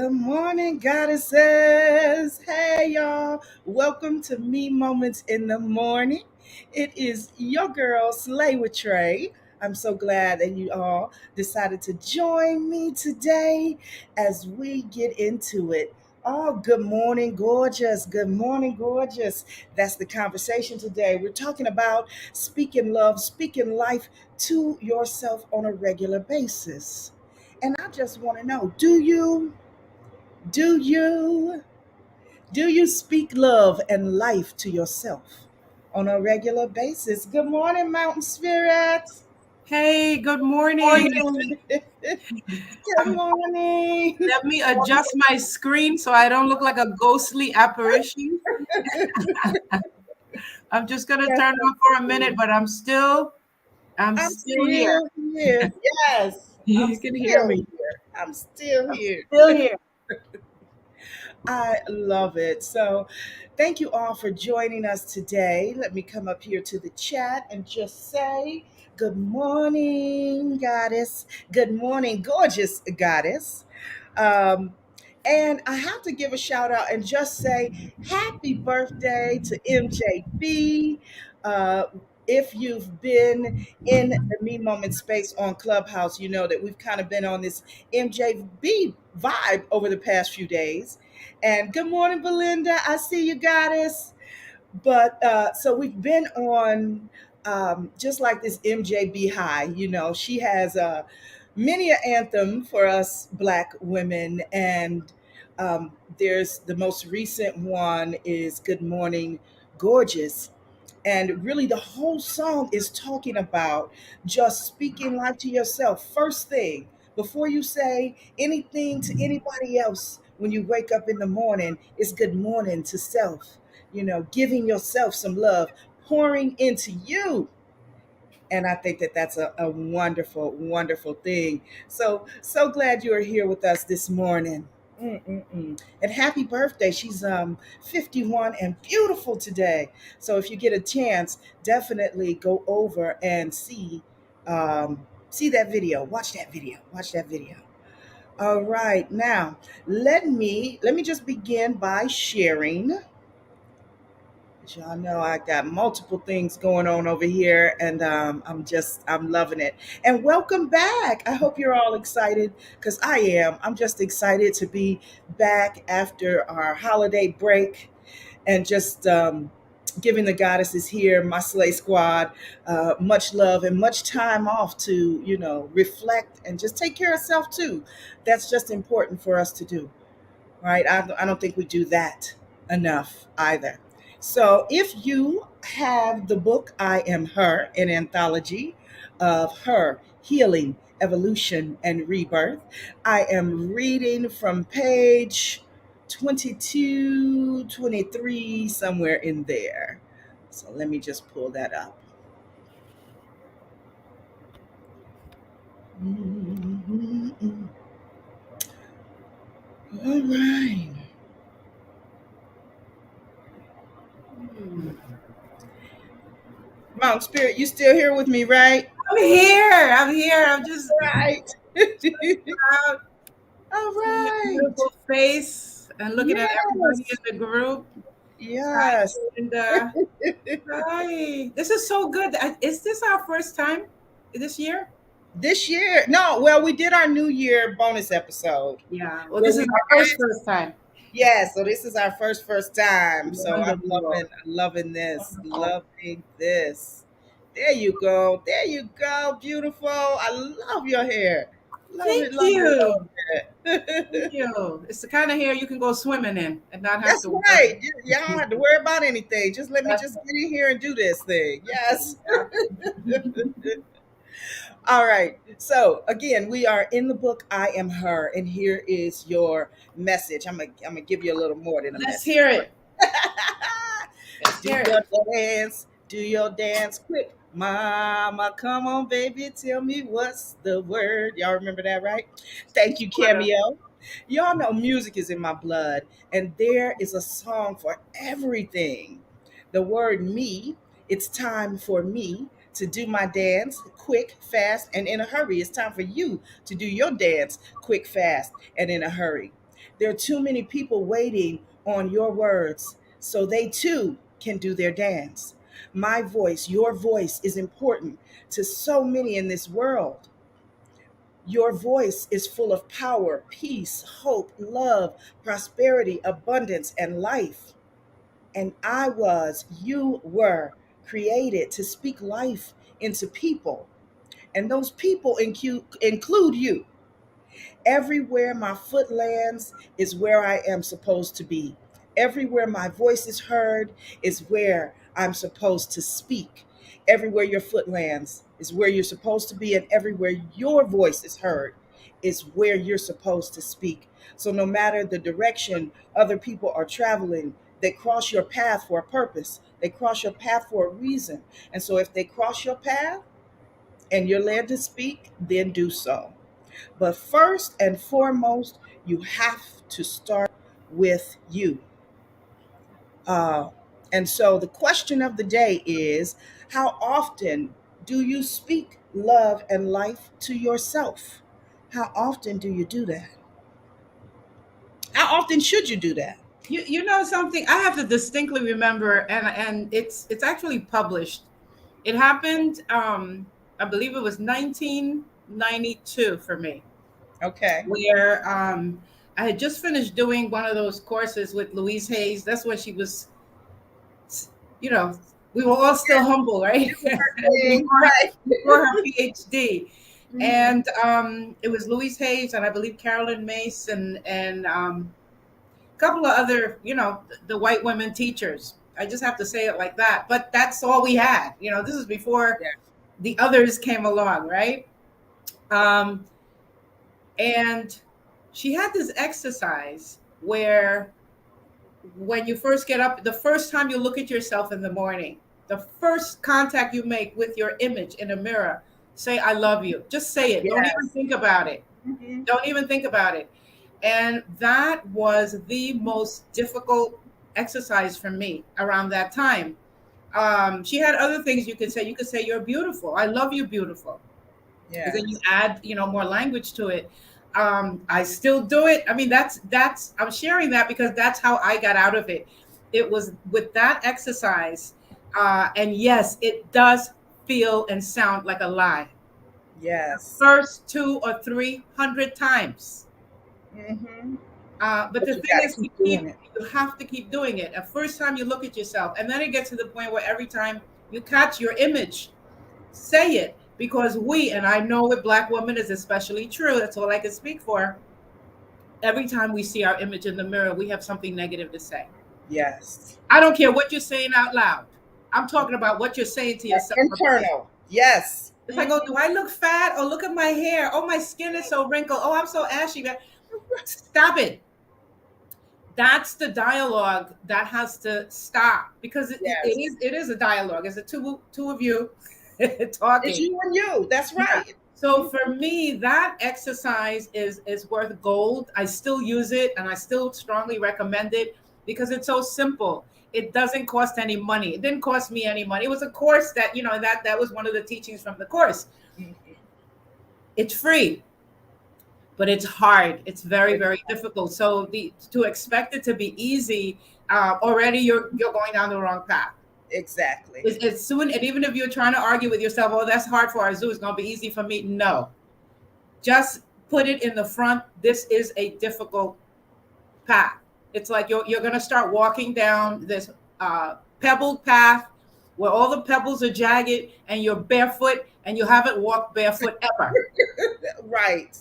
Good morning, goddesses. Hey, y'all. Welcome to Me Moments in the Morning. It is your girl, Slay with Trey. I'm so glad that you all decided to join me today as we get into it. Oh, good morning, gorgeous. Good morning, gorgeous. That's the conversation today. We're talking about speaking love, speaking life to yourself on a regular basis. And I just want to know, do you do you speak love and life to yourself on a regular basis? Good morning, Mountain Spirits. Hey, good morning. Good morning. Let me adjust my screen so I don't look like a ghostly apparition. I'm just gonna Yes, turn off for a minute, but I'm I'm still here. still here. Yes, I'm You can hear still me. here. I'm still I'm here. still here. I love it. So, thank you all for joining us today. Let me come up here to the chat and just say, good morning, goddess. Good morning, gorgeous goddess. Um, and I have to give a shout out and just say happy birthday to MJB. Uh, if you've been in the Me Moment space on Clubhouse, you know that we've kind of been on this MJB vibe over the past few days. And good morning, Belinda. I see you, goddess. But so we've been on just like this MJB high. You know, she has many an anthem for us Black women, and there's the most recent one is "Good Morning, Gorgeous." And really, the whole song is talking about just speaking life to yourself. First thing, before you say anything to anybody else, when you wake up in the morning, it's good morning to self. You know, giving yourself some love, pouring into you. And I think that that's a wonderful, wonderful thing. So glad you are here with us this morning. Mm-mm-mm. And happy birthday. She's 51 and beautiful today. So if you get a chance, definitely go over and see that video. Watch that video. Watch that video. All right. Now, let me just begin by sharing. As y'all know, I got multiple things going on over here, and I'm loving it. And welcome back. I hope you're all excited because I am. I'm just excited to be back after our holiday break and just giving the goddesses here, my Slay Squad, much love and much time off to reflect and just take care of self too. That's just important for us to do, right? I don't think we do that enough either. So if you have the book I Am Her, an anthology of her healing, evolution, and rebirth, I am reading from page 22, 23, somewhere in there. So let me just pull that up. Mhm. All right. Mount Spirit, you still here with me, right? I'm here. I'm here. I'm just Right. proud All seeing your right. beautiful face and looking at everybody Yes. in the group. Hi, Yes. Linda. Hi. This is so good. Is this our first time this year? This year, no, well, we did our New Year bonus episode Yeah. Well, where this we is were our first asked. first time. Yeah, so this is our first time. So I'm Wonderful. loving this. Wonderful. Loving this. There you go. There you go. Beautiful. I love your hair. Love it, Thank love it, you. love Thank it. you. It's the kind of hair you can go swimming in and not have That's to worry. right. Y'all don't have to worry about anything. Just let me just get in here and do this thing. Yes. All right. So again, we are in the book I Am Her, and here is your message. I'm gonna give you a little more than a Let's message. hear it. Let's Do hear your it. dance, do your dance quick. Mama, come on, baby, tell me what's the word. Y'all remember that, right? Thank you, Cameo. Y'all know music is in my blood, and there is a song for everything. The word me, it's time for me to do my dance quick, fast, and in a hurry. It's time for you to do your dance quick, fast, and in a hurry. There are too many people waiting on your words so they too can do their dance. My voice, your voice is important to so many in this world. Your voice is full of power, peace, hope, love, prosperity, abundance, and life. And you were created to speak life into people. And those people include you. Everywhere my foot lands is where I am supposed to be. Everywhere my voice is heard is where I'm supposed to speak. Everywhere your foot lands is where you're supposed to be, and everywhere your voice is heard is where you're supposed to speak. So, no matter the direction other people are traveling, they cross your path for a purpose. They cross your path for a reason. And so, if they cross your path and you're led to speak, then do so. But first and foremost, you have to start with you. Uh, and so the question of the day is, how often do you speak love and life to yourself? How often do you do that? How often should you do that? You know something? I have to distinctly remember, and it's actually published. It happened. I believe it was 1992 for me, Okay. where I had just finished doing one of those courses with Louise Hayes. That's when she was, you know, we were all still humble, right? Right. Before her PhD. Mhm. And it was Louise Hayes and I believe Carolyn Mace and a couple of other, the white women teachers. I just have to say it like that. But that's all we had. This is before Yeah. the others came along, right? Um, and she had this exercise where when you first get up, the first time you look at yourself in the morning, the first contact you make with your image in a mirror, say, I love you. Just say it. Don't even Yes. think about it. Mhm. Don't even think about it. And that was the most difficult exercise for me around that time. She had other things you could say. You could say, you're beautiful. I love you, beautiful. And then you Yes. add, more language to it. I still do it. I mean, I'm sharing that because that's how I got out of it. It was with that exercise. And yes, it does feel and sound like a lie. Yes. First 2 or 300 times. Hmm. But But the you thing got to is, keep doing it. you have to keep doing it. At first time you look at yourself, and then it gets to the point where every time you catch your image, say it. Because and I know with Black women is especially true, that's all I can speak for. Every time we see our image in the mirror, we have something negative to say. Yes. I don't care what you're saying out loud. I'm talking about what you're saying to yourself. Internal. Yes. It's like, oh, Mhm. do I look fat? Oh, look at my hair. Oh, my skin is so wrinkled. Oh, I'm so ashy. Stop it. That's the dialogue that has to stop because Yes. it is a dialogue. It's a two of you It's talking. you and you. That's Yeah. right. So for me, that exercise is worth gold. I still use it and I still strongly recommend it because it's so simple. It doesn't cost any money. It didn't cost me any money. It was a course that, that was one of the teachings from the course. Mhm. It's free, but it's hard. It's very, very difficult. So to expect it to be easy, already you're going down the wrong path. Exactly. It's soon, and even if you're trying to argue with yourself, oh, that's hard for Arzu, it's going to be easy for me. No, just put it in the front. This is a difficult path. It's like you're going to start walking down this pebbled path where all the pebbles are jagged and you're barefoot and you haven't walked barefoot ever. Right.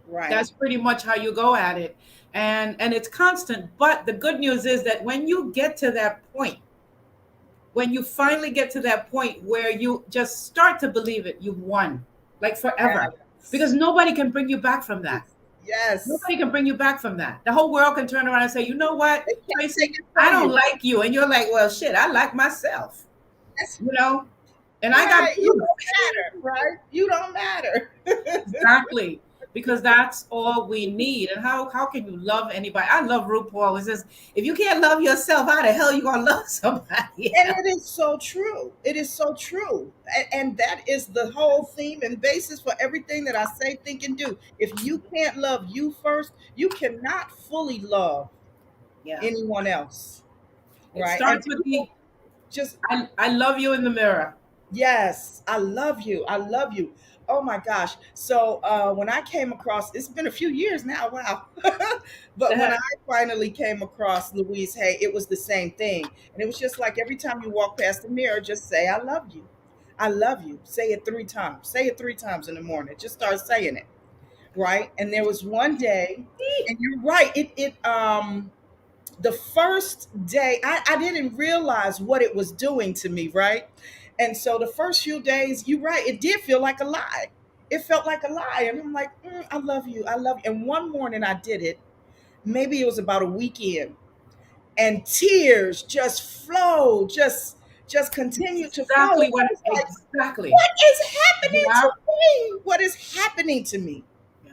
Right. That's pretty much how you go at it. And it's constant. But the good news is that when you get to that point, when you finally get to that point where you just start to believe it, you've won, like forever. Because Yes. nobody can bring you back from that. Yes. Nobody can bring you back from that. The whole world can turn around and say, you know what, They can't take Tracy, it I from don't you. like you. And you're like, well, shit, I like myself, That's you know? And I got right. You proof. don't matter. Right. You don't matter. Exactly. because that's all we need. And how can you love anybody? I love RuPaul. It says, if you can't love yourself, how the hell you gonna love somebody And else? it is so true. It is so true. And that is the whole theme and basis for everything that I say, think, and do. If you can't love you first, you cannot fully love Yeah. anyone else. It Right. And starts with the people just, I love you in the mirror. yes, I love you. I love you. Oh my gosh. So when I came across, it's been a few years now. Wow. But when I finally came across Louise Hay, it was the same thing. And it was just like every time you walk past the mirror, just say, I love you. I love you. Say it 3 times. Say it 3 times in the morning. Just start saying it. Right. And there was one day, and you're right. The first day I didn't realize what it was doing to me, right? And so the first few days, you're right, it did feel like a lie. It felt like a lie. And I'm like, I love you. I love you. And one morning I did it. Maybe it was about a weekend. And tears just flowed, just continued to flow. And Exactly I what was like, exactly. what is happening Yeah. to me? What is happening to me? Yeah.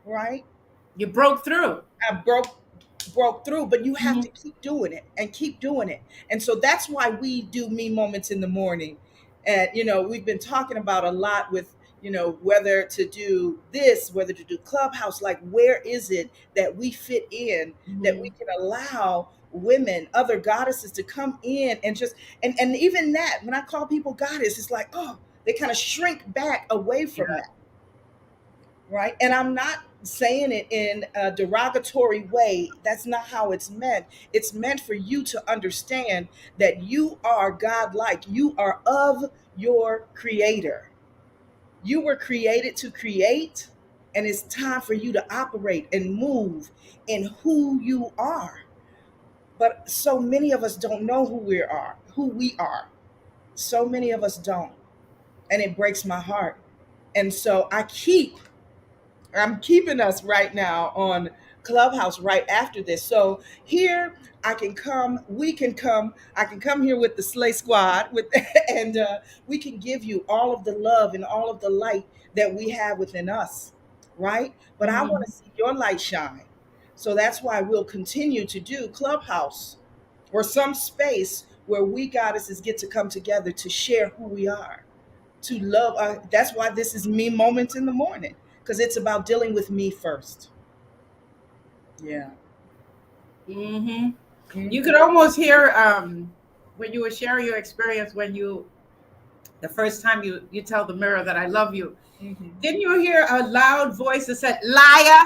Right? You broke through. I broke through, but you have to Mhm. keep doing it and keep doing it. And so that's why we do me moments in the morning. And we've been talking about a lot with whether to do this, whether to do Clubhouse, like where is it that we fit in, that we Mhm. can allow women, other goddesses to come in and just and even that, when I call people goddess, it's like, oh, they kind of shrink back away from Yeah. that. Right? And I'm not saying it in a derogatory way. That's not how it's meant. It's meant for you to understand that you are godlike. You are of your creator. You were created to create, and it's time for you to operate and move in who you are. But so many of us don't know who we are. So many of us don't. And it breaks my heart. And so I'm keeping us right now on Clubhouse right after this. So here we can come, I can come here with the Slay Squad with and we can give you all of the love and all of the light that we have within us, right? But I want Mhm. to see your light shine. So that's why we'll continue to do Clubhouse or some space where we goddesses get to come together to share who we are, to love. That's why this is me moments in the morning, because it's about dealing with me first. Yeah. Mhm. You Hmm. could almost hear when you were sharing your experience when you the first time you tell the mirror that I love you. Hmm. Didn't you hear a loud voice that said liar,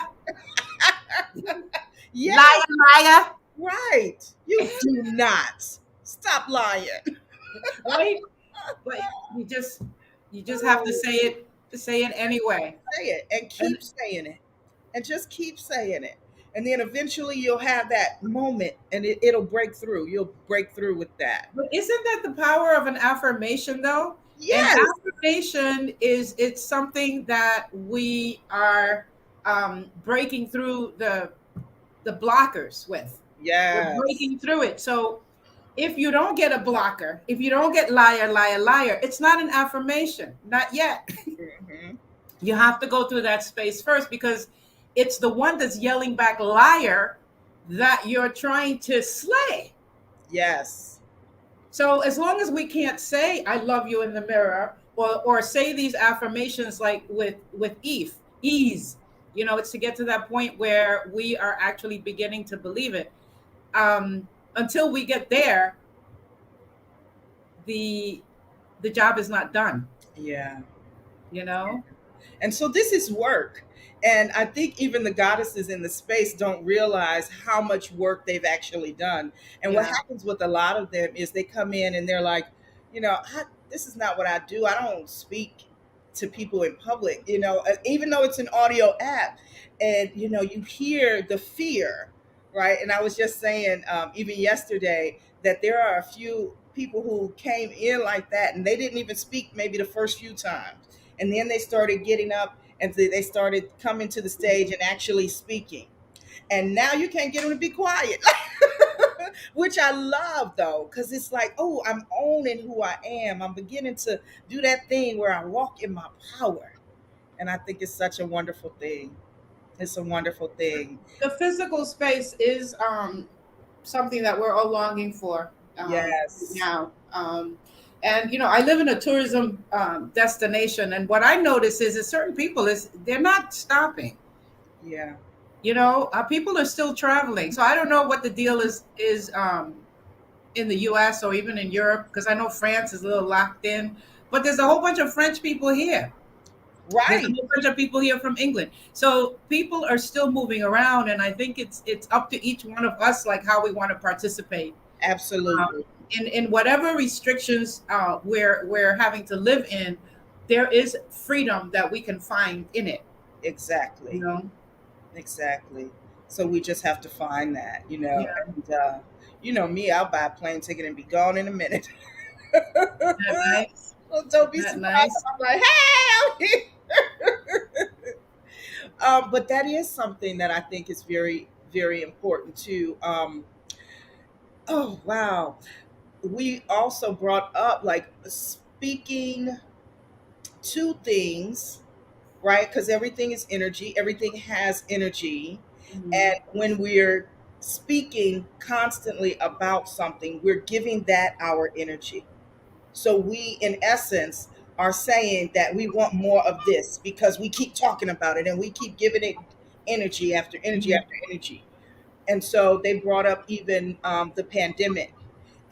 Yeah, liar, liar? right. You do not stop lying. Right? But you just have to say it anyway. Say it and And keep saying it, and just keep saying it. And then eventually you'll have that moment, and it'll break through. You'll break through with that. but isn't that the power of an affirmation though? An Yes. affirmation is it's something that we are breaking through the blockers with. We're Yes. breaking through it. So if you don't get a blocker, if you don't get liar, liar, liar, it's not an affirmation. Not yet. Hmm. You have to go through that space first because it's the one that's yelling back liar that you're trying to slay. Yes. So as long as we can't say I love you in the mirror or say these affirmations like with ease, it's to get to that point where we are actually beginning to believe it. Until we get there, the the job is not done, Yeah. you know? And so this is work. And I think even the goddesses in the space don't realize how much work they've actually done. And what Yeah. happens with a lot of them is they come in and they're like, this is not what I do. I don't speak to people in public, even though it's an audio app. And, you hear the fear, right? And I was just saying, even yesterday, that there are a few people who came in like that and they didn't even speak maybe the first few times, and then they started getting up and they started coming to the stage and actually speaking. And now you can't get them to be quiet, which I love though, because it's like, oh, I'm owning who I am. I'm beginning to do that thing where I walk in my power. And I think it's such a wonderful thing. It's a wonderful thing. The physical space is something that we're all longing for right Yes. now. And I live in a tourism destination, and what I notice is that certain people is they're not stopping. Yeah. People are still traveling. So I don't know what the deal is in the U.S. or even in Europe, because I know France is a little locked in. But there's a whole bunch of French people here. There's a Right. whole bunch of people here from England. So people are still moving around, and I think it's up to each one of us, like how we want to participate Absolutely. in whatever restrictions we're having to live in. There is freedom that we can find in it. You Exactly. know, Exactly. So we just have to find that, yeah, and me, I'll buy a plane ticket and be gone in a minute. that nice, Well, don't be that surprised if nice. I'm like, hey, I'm here. But that is something that I think is very, very important too. Oh, wow. We also brought up like speaking to things, right? Because everything is energy, everything has energy. Mhm. And when we're speaking constantly about something, we're giving that our energy. So we, in essence, are saying that we want more of this because we keep talking about it and we keep giving it energy after energy Mhm. after energy. And so they brought up even the pandemic.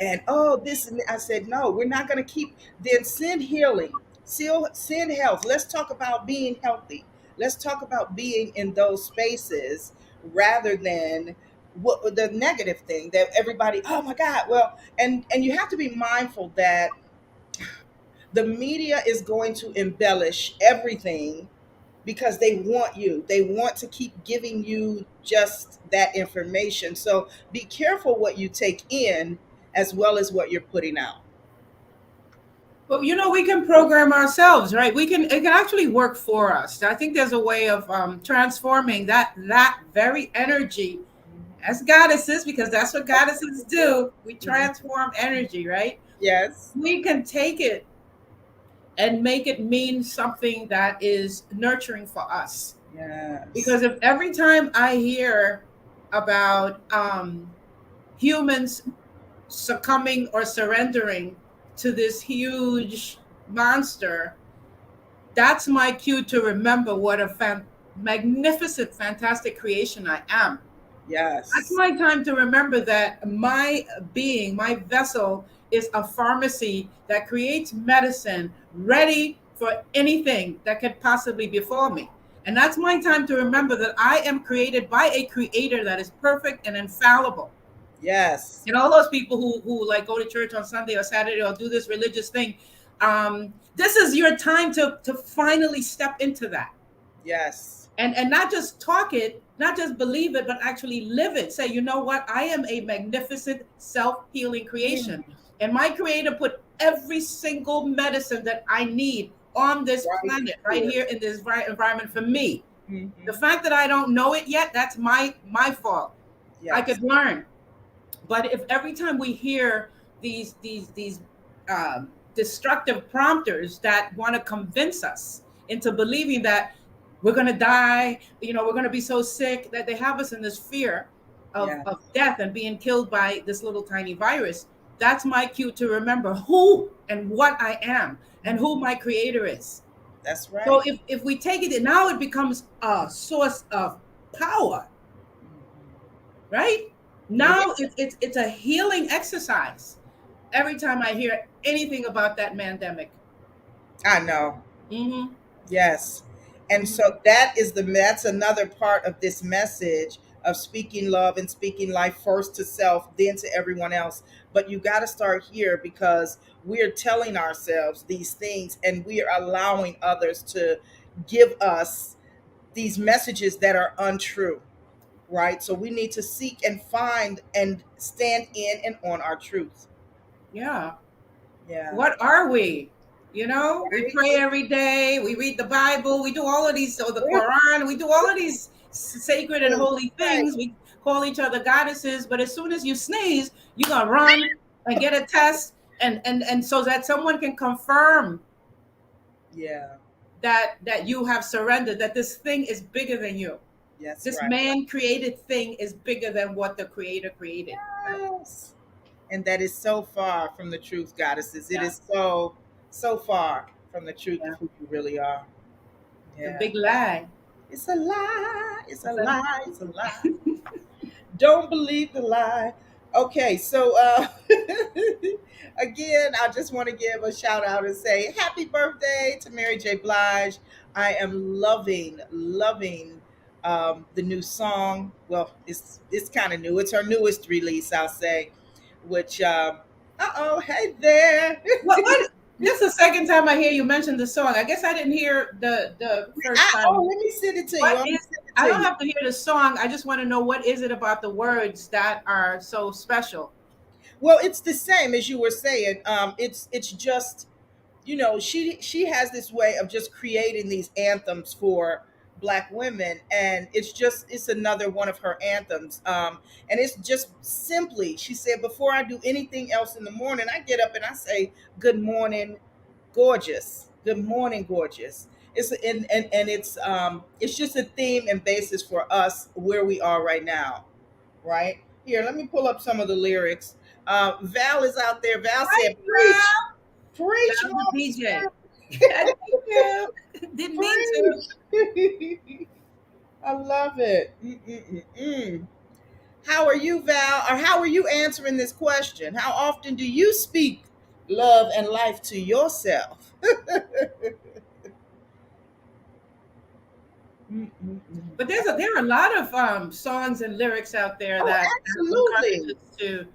And oh, this and I said, no, we're not going to keep. Then send healing, send health. Let's talk about being healthy. Let's talk about being in those spaces rather than what the negative thing that everybody. Oh my God. Well, and you have to be mindful that the media is going to embellish everything because they want you. They want to keep giving you just that information. So be careful what you take in as well as what you're putting out. But we can program ourselves, right? It can actually work for us. I think there's a way of transforming that very energy as goddesses, because that's what goddesses do. We Mhm. transform energy, right? Yes. We can take it and make it mean something that is nurturing for us. Yes. Because if every time I hear about humans succumbing or surrendering to this huge monster, that's my cue to remember what a magnificent, fantastic creation I am. That's Yes. my time to remember that my being, my vessel, is a pharmacy that creates medicine ready for anything that could possibly befall me. And that's my time to remember that I am created by a creator that is perfect and infallible. Yes. And all those people who like go to church on Sunday or Saturday or do this religious thing, this is your time to finally step into that, Yes. and not just talk it, not just believe it, but actually live it. Say, you know what? I am a magnificent self-healing creation. Mm. And my creator put every single medicine that I need on this Right planet, right here. here in this environment for me. The Hmm. fact that I don't know it yet, that's my fault. I Yes. could learn. But if every time we hear these destructive prompters that want to convince us into believing that we're going to die, we're going to be so sick, that they have us in this fear Yeah. of death and being killed by this little tiny virus, that's my cue to remember who and what I am and who Mhm. my creator is. That's So right. if we take it, now it becomes a source of power, Mhm. right? It Now is. it's a healing exercise every time I hear anything about that pandemic. I know. Mm-hmm. Yes. And so Mm-hmm. that's another part of this message of speaking love and speaking life first to self, then to everyone else. But you got to start here because we're telling ourselves these things and we are allowing others to give us these messages that are untrue, right? So we need to seek and find and stand in and on our truth. Yeah. Yeah. What are we? We pray Right? every day. We read the Bible. We do all of these, or the Quran. We do all of these sacred and holy Right. things. We call each other goddesses. But as soon as you sneeze, you're gonna run and get a test, and so that someone can confirm Yeah. that you have surrendered, that this thing is bigger than you. That's This right. man created thing is bigger than what the creator created. Yes. And that is so far from the truth, goddesses. It Yeah, is so, so far from the truth yeah. of who you really are. It's a Yeah. big lie. It's a lie. It's a It's a, lie. It's a lie. Don't believe the lie. Okay, so again, I just want to give a shout out and say happy birthday to Mary J. Blige. I am loving the new song. Well, it's kind of new. It's her newest release, I'll say. Which hey there. what? This is the second time I hear you mention the song. I guess I didn't hear the first time. Let me send it to you. What I'm gonna is? send it I to don't you. have to hear the song. I just want to know what is it about the words that are so special. Well, it's the same as you were saying. It's just, she has this way of just creating these anthems for black women, and it's another one of her anthems. And it's just simply, she said, before I do anything else in the morning, I get up and I say, good morning, gorgeous. Good morning, gorgeous. And it's just a theme and basis for us where we are right now, right? Here, let me pull up some of the lyrics. Val is out there. Val Right, said, preach, preach, Val's the Mama DJ. Steph, Thank you. Didn't mean to. preach. I love it. Mm-mm-mm-mm. How are you, Val? Or how are you answering this question? How often do you speak love and life to yourself? Mm-mm-mm. But there are a lot of songs and lyrics out there Oh, that encourage absolutely. us to do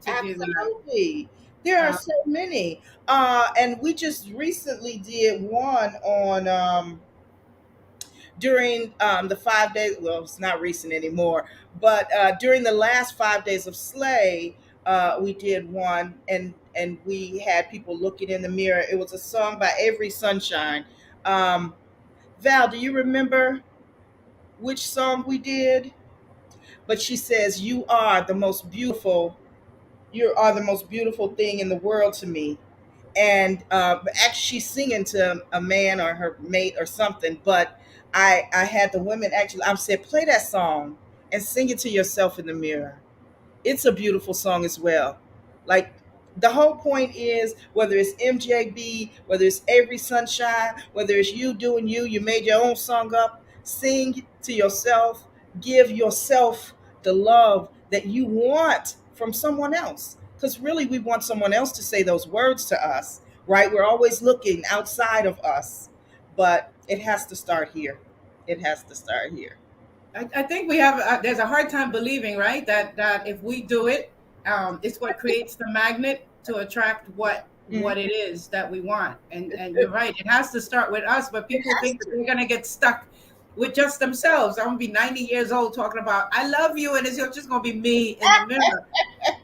that. Absolutely. There are Um, so many. And we just recently did one on during the 5 days. Well, it's not recent anymore, but during the last 5 days of Slay, we did one, and we had people looking in the mirror. It was a song by Avery Sunshine. Um, Val, do you remember which song we did? But she says, "You are the most beautiful. You are the most beautiful thing in the world to me." And actually, she's singing to a man or her mate or something. But I had the women actually. I said, play that song and sing it to yourself in the mirror. It's a beautiful song as well. Like, the whole point is, whether it's MJB, whether it's Avery Sunshine, whether it's you doing you made your own song up, sing to yourself, give yourself the love that you want from someone else. Because really, we want someone else to say those words to us, right? We're always looking outside of us, but it has to start here. It has to start here. I think we have there's a hard time believing, right, that if we do it, it's what creates the magnet to attract what Mhm. it is that we want. And you're right, it has to start with us. But It people has think that to. they're gonna get stuck with just themselves. I'm gonna be 90 years old talking about I love you, and it's just gonna be me in the mirror.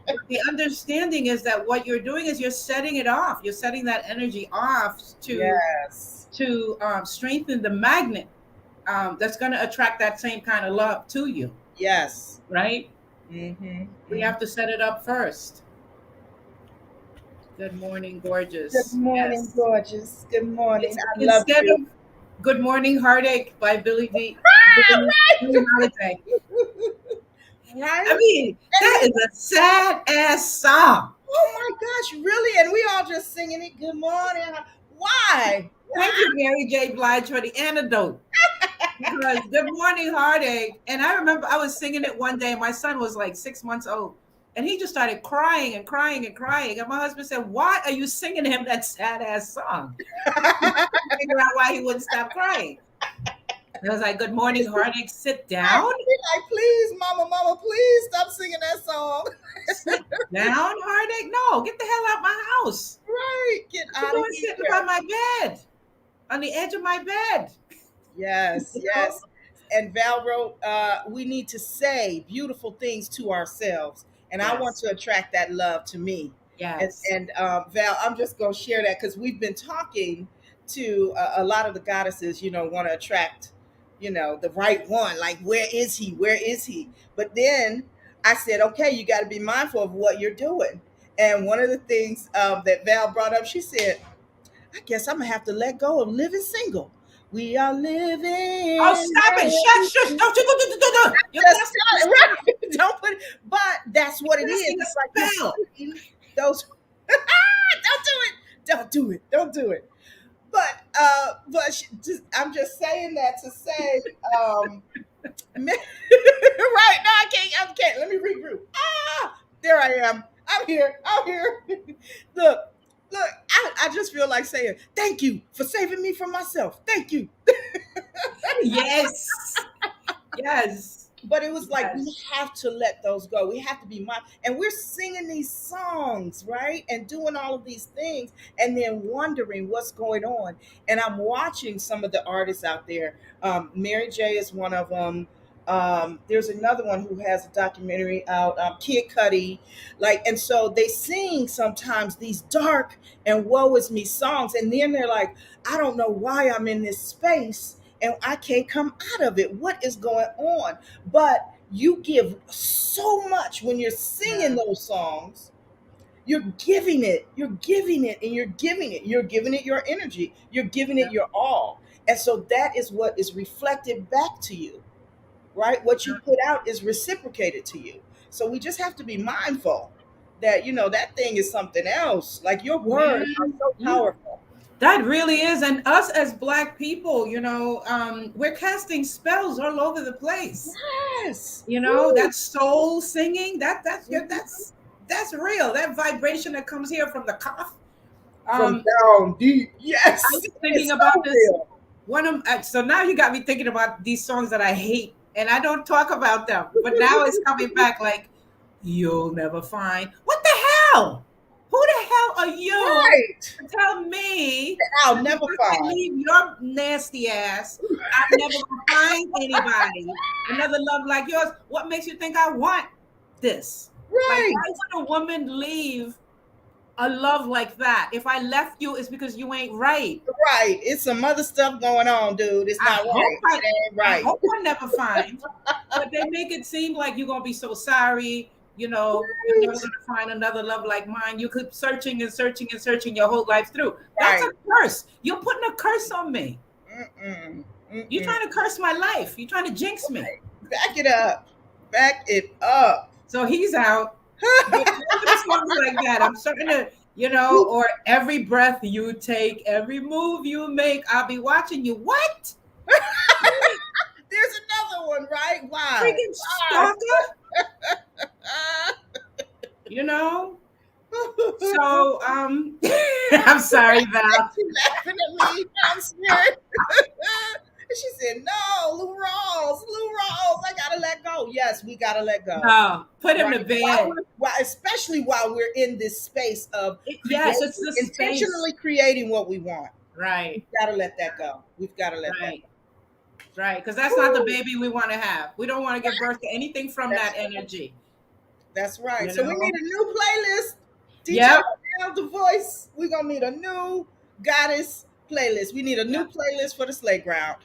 But the understanding is that what you're doing is you're setting it off. You're setting that energy off Yes. to strengthen the magnet that's going to attract that same kind of love to you, Yes. right? We Mm-hmm. have to set it up first. Good morning, Good gorgeous. morning, Yes. gorgeous. Good morning. It's I love instead you. of Good Morning Heartache by Billie Holiday. I Right? mean, And that we, is a sad ass song. oh my gosh, really? And we all just singing it. Good morning. Why? Thank you, Mary J. Blige, for the antidote. Because Good Morning Heartache, and I remember I was singing it one day, and my son was like 6 months old, and he just started crying and crying and crying. And my husband said, "Why are you singing him that sad ass song?" I Figure out why he wouldn't stop crying. And I was like, "Good Morning Heartache, sit down, be like, please, mama, mama, please stop singing that song. sit down, Heartache. No, get the hell out my house. Right. Get What you out of doing sitting by here. my bed, on the edge of my bed?" Yes, You know? yes. And Val wrote, we need to say beautiful things to ourselves. And I want Yes, to attract that love to me. yes. And Val, I'm just going to share that because we've been talking to a lot of the goddesses, want to attract, the right one. Like, where is he? Where is he? But then I said, okay, you got to be mindful of what you're doing. And one of the things that Val brought up, she said, I guess I'm going to have to let go of living single. We are Oh, living. stop it! Shut, shush! Don't you? You're Just casting, right. Don't put it, but that's what it is. casting a It's like you're spell. putting those. Don't do it. Don't do it. Don't do it. I'm just saying that to say, right now I can't. Let me regroup. There I am. I'm here. I'm here. look, look. I just feel like saying thank you for saving me from myself. Thank you. Yes, yes, But it was like we yes. have to let those go. We have to be mindful. And we're singing these songs, right? And doing all of these things and then wondering what's going on. And I'm watching some of the artists out there. Mary J is one of them. There's another one who has a documentary out, Kid Cudi. And so they sing sometimes these dark and woe is me songs. And then they're like, I don't know why I'm in this space and I can't come out of it. What is going on? But you give so much when you're singing Yeah, those songs. You're giving it, and you're giving it your energy, you're giving yeah, it your all. And so that is what is reflected back to you, right? What you yeah. put out is reciprocated to you. So we just have to be mindful that, that thing is something else. Like your words are Man, so powerful. that really is. And us as Black people, we're casting spells all over the place. Yes. That Woo. soul singing, Mhm. that's real. That vibration that comes here from the cough. From Um, down deep. I Yes. was thinking It's about so this. real. So now you got me thinking about these songs that I hate, and I don't talk about them. But now it's coming back like, you'll never find. What the hell? Who the hell are you Right. to tell me I'll that never because I find. leave your nasty ass, I'm never gonna find anybody another love like yours? What makes you think I want this? Like, Right. why would a woman leave a love like that? If I left you, it's because you ain't right. Right. It's some other stuff going on, dude. It's I not hope right. I, It ain't I right. hope I never find. But they make it seem like you're gonna be so sorry. You're never Right. gonna find another love like mine. You could searching and searching and searching your whole life through. That's a Right. curse. You're putting a curse on me. Mm-mm. You're Mm-mm. trying to curse my life. You're trying to jinx me. Back it up. Back it up. So he's out. But most of the songs like that, I'm starting to, or every breath you take, every move you make, I'll be watching you. What? There's another one, right? Why? Freaking Why? stalker? You know? So, I'm sorry, Val. She laughing at me. I'm scared. And she said, "No, Lou Rawls, Lou Rawls, I gotta let go." Yes, we gotta let go. No, put him Right? to bed. Especially while we're in this space of Yes, creating, it's the space. intentionally creating what we want. Right, We've got to let that go. We've got to let that right, right. Because that's not the go. baby we want to have. We don't want to give birth to anything from that That's energy. that's right. You So we need know? a new playlist. DJ Yep. Now the voice. We're gonna need a new goddess playlist. We need a new Yep. playlist for the Slay Ground.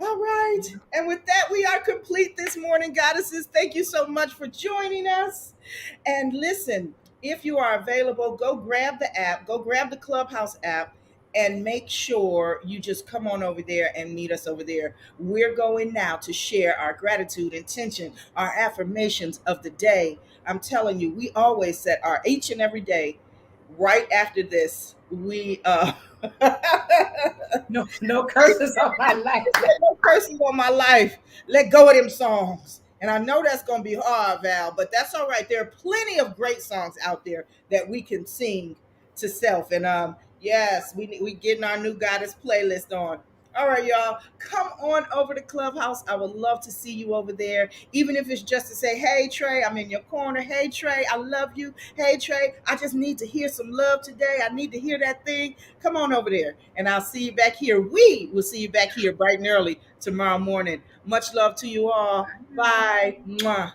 All right. And with that, we are complete this morning, goddesses. Thank you so much for joining us. And listen, if you are available, go grab the app, go grab the Clubhouse app, and make sure you just come on over there and meet us over there. We're going now to share our gratitude, intention, our affirmations of the day. I'm telling you, we always set our each and every day right after this. We No, no curses on my life. no curses on my life. Let go of them songs. And I know that's going to be hard, Val, but that's all right. There are plenty of great songs out there that we can sing to self. And yes, we getting our new goddess playlist on. All right, y'all, come on over to Clubhouse. I would love to see you over there, even if it's just to say, "Hey Trey, I'm in your corner. Hey Trey, I love you. Hey Trey, I just need to hear some love today. I need to hear that thing." Come on over there, and I'll see you back here. We will see you back here bright and early tomorrow morning. Much love to you all. Bye. Mwah.